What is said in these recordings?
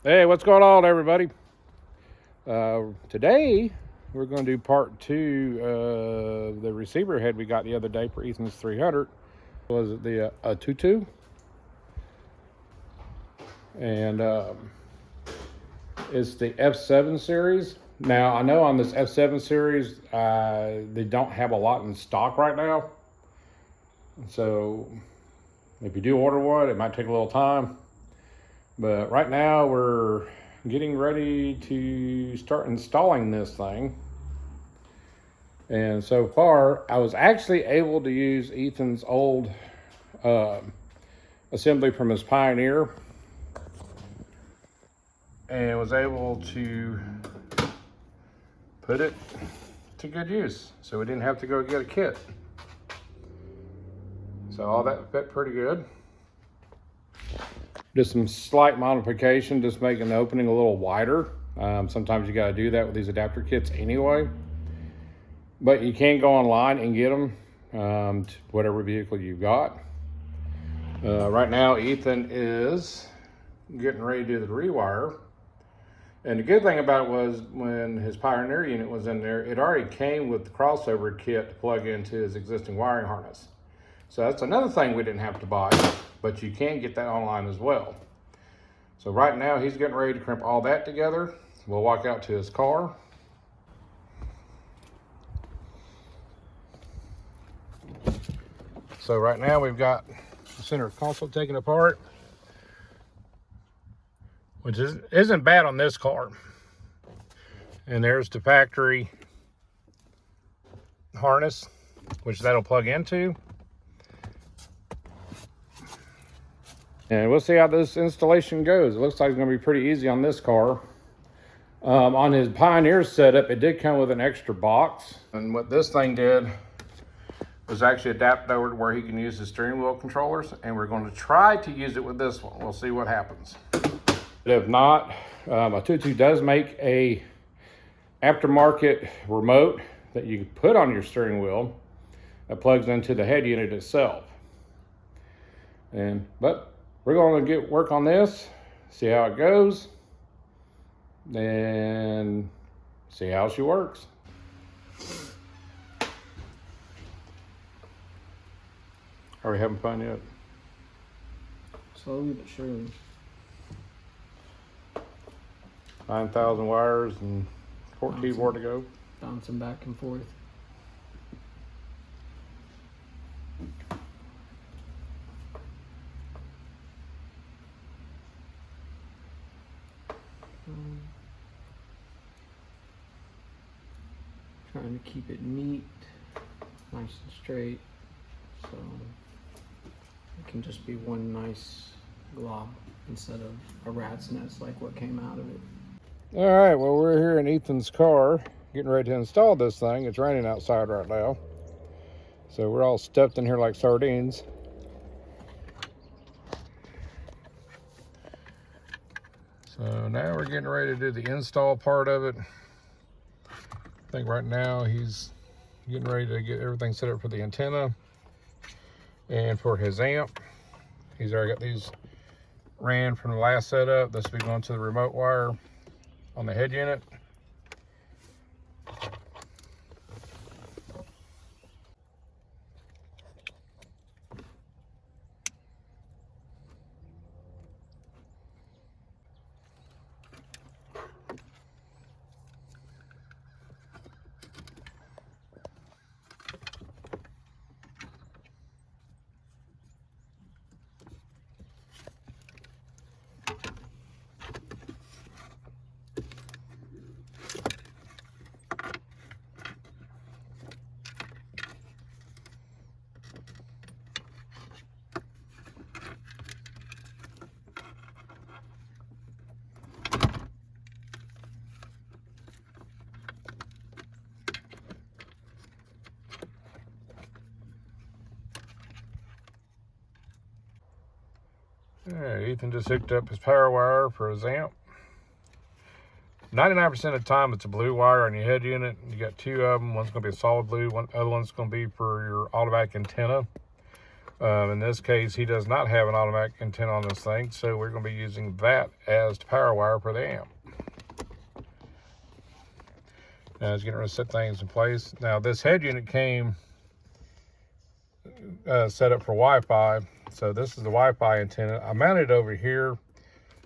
Hey, what's going on, everybody? Today we're going to do part 2 of the receiver head we got the other day for Ethan's 300. Was it the ATOTO? And it's the F7 series. Now, I know on this F7 series, they don't have a lot in stock right now. So if you do order one, it might take a little time. But right now we're getting ready to start installing this thing. And so far, I was actually able to use Ethan's old assembly from his Pioneer and was able to put it to good use. So we didn't have to go get a kit. So all that fit pretty good. Just some slight modification, just making the opening a little wider. Sometimes you got to do that with these adapter kits anyway. But you can go online and get them to whatever vehicle you've got. Right now, Ethan is getting ready to do the rewire. And the good thing about it was when his Pioneer unit was in there, it already came with the crossover kit to plug into his existing wiring harness. So that's another thing we didn't have to buy, but you can get that online as well. So right now he's getting ready to crimp all that together. We'll walk out to his car. So right now we've got the center console taken apart, which isn't bad on this car. And there's the factory harness, which that'll plug into. And we'll see how this installation goes. It looks like it's going to be pretty easy on this car. On his Pioneer setup, it did come with an extra box. And what this thing did was actually adapt over to where he can use his steering wheel controllers. And we're going to try to use it with this one. We'll see what happens. If not, ATOTO does make a aftermarket remote that you can put on your steering wheel that plugs into the head unit itself. But we're going to work on this, see how it goes, and see how she works. Are we having fun yet? Slowly but surely. 9,000 wires and 14 more to go. Bouncing back and forth. Trying to keep it neat, nice and straight, so it can just be one nice glob instead of a rat's nest like what came out of it. All right, well, we're here in Ethan's car getting ready to install this thing. It's raining outside right now, so we're all stuffed in here like sardines. So now we're getting ready to do the install part of it. I think right now he's getting ready to get everything set up for the antenna and for his amp. He's already got these ran from the last setup. This will be going to the remote wire on the head unit. All right, Ethan just hooked up his power wire for his amp. 99% of the time it's a blue wire on your head unit. You got two of them. One's going to be a solid blue, other one's going to be for your automatic antenna. In this case, he does not have an automatic antenna on this thing, so we're going to be using that as the power wire for the amp. Now it's getting ready to set things in place. Now this head unit came set up for Wi-Fi, so this is the Wi-Fi antenna. I mounted it over here.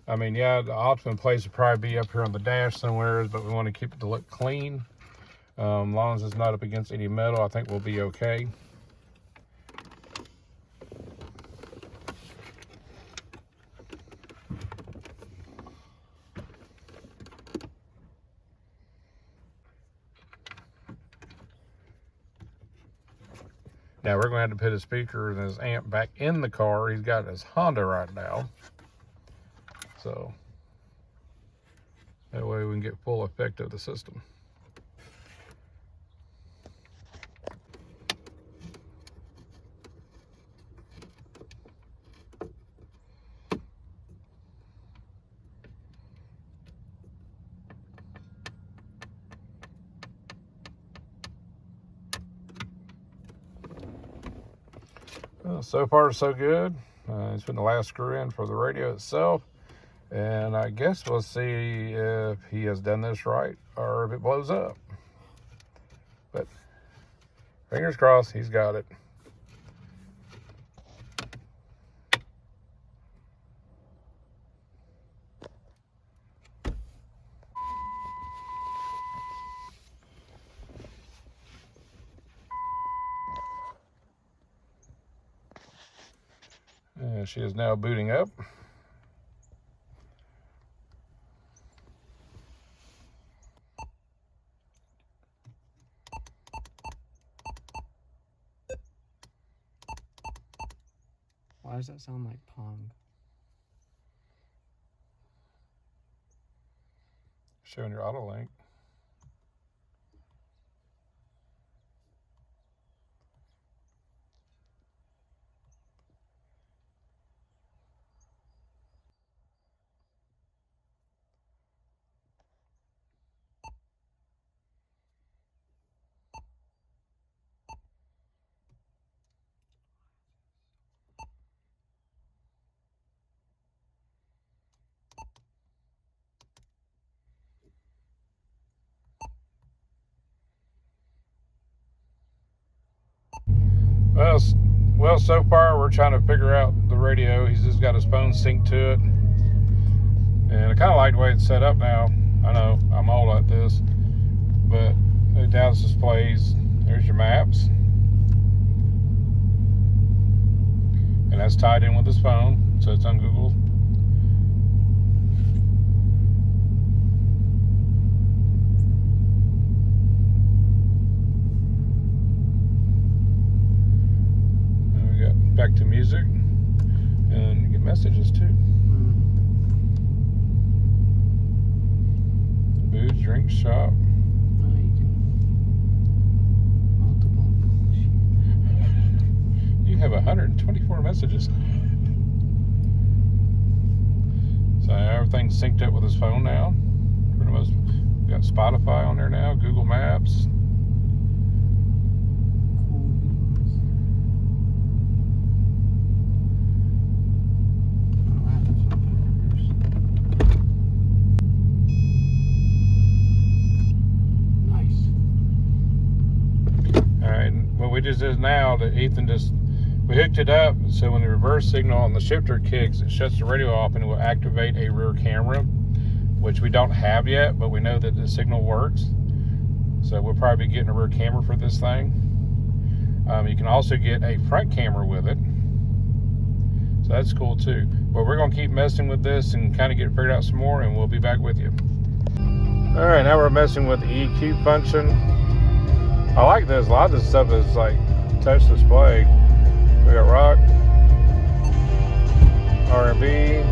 I mean, yeah, the optimum place would probably be up here on the dash somewhere, but we want to keep it to look clean. As long as it's not up against any metal, I think we'll be okay. Now we're going to have to put his speaker and his amp back in the car. He's got his Honda right now. So that way we can get full effect of the system. Well, so far so good. It's been the last screw in for the radio itself. And I guess we'll see if he has done this right or if it blows up. But fingers crossed, he's got it. And she is now booting up. Why does that sound like Pong? Showing your auto link. Well, so far we're trying to figure out the radio. He's just got his phone synced to it. And I kind of like the way it's set up now. I know I'm old at this, but now this displays, there's your maps. And that's tied in with his phone, so it's on Google. Back to music, and you get messages too. Booze, drink, shop. Oh, you can multiple. You have 124 messages. So everything's synced up with his phone now. For the most, we got Spotify on there now, Google Maps. What we just did now, that Ethan we hooked it up so when the reverse signal on the shifter kicks, it shuts the radio off and it will activate a rear camera, which we don't have yet, but we know that the signal works. So we'll probably be getting a rear camera for this thing. You can also get a front camera with it. So that's cool too. But we're gonna keep messing with this and kind of get it figured out some more, and we'll be back with you. All right, now we're messing with the EQ function. I like this. A lot of this stuff is like touch display. We got rock, R&B,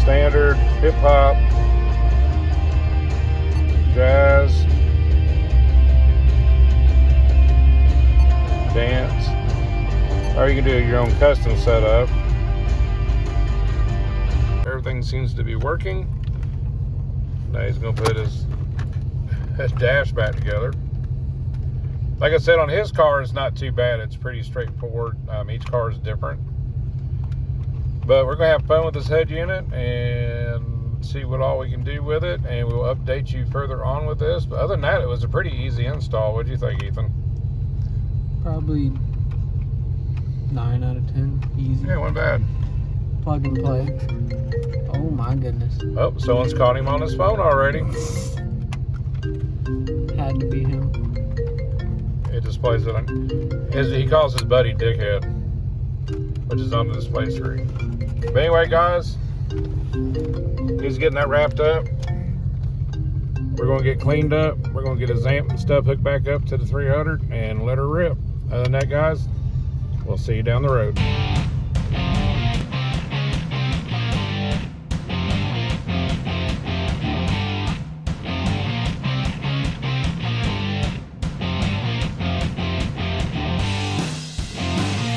standard, hip hop, jazz, dance, or you can do your own custom setup. Everything seems to be working. Now he's gonna put his dash back together. Like I said, on his car, it's not too bad. It's pretty straightforward. Each car is different. But we're going to have fun with this head unit and see what all we can do with it. And we'll update you further on with this. But other than that, it was a pretty easy install. What do you think, Ethan? Probably 9 out of 10. Easy. Yeah, it wasn't bad. Plug and play. Oh my goodness. Oh, someone's caught him on his phone already. Had to be him. It displays it on. He calls his buddy Dickhead, which is on the display screen. But anyway, guys, he's getting that wrapped up. We're going to get cleaned up. We're going to get his amp and stuff hooked back up to the 300 and let her rip. Other than that, guys, we'll see you down the road.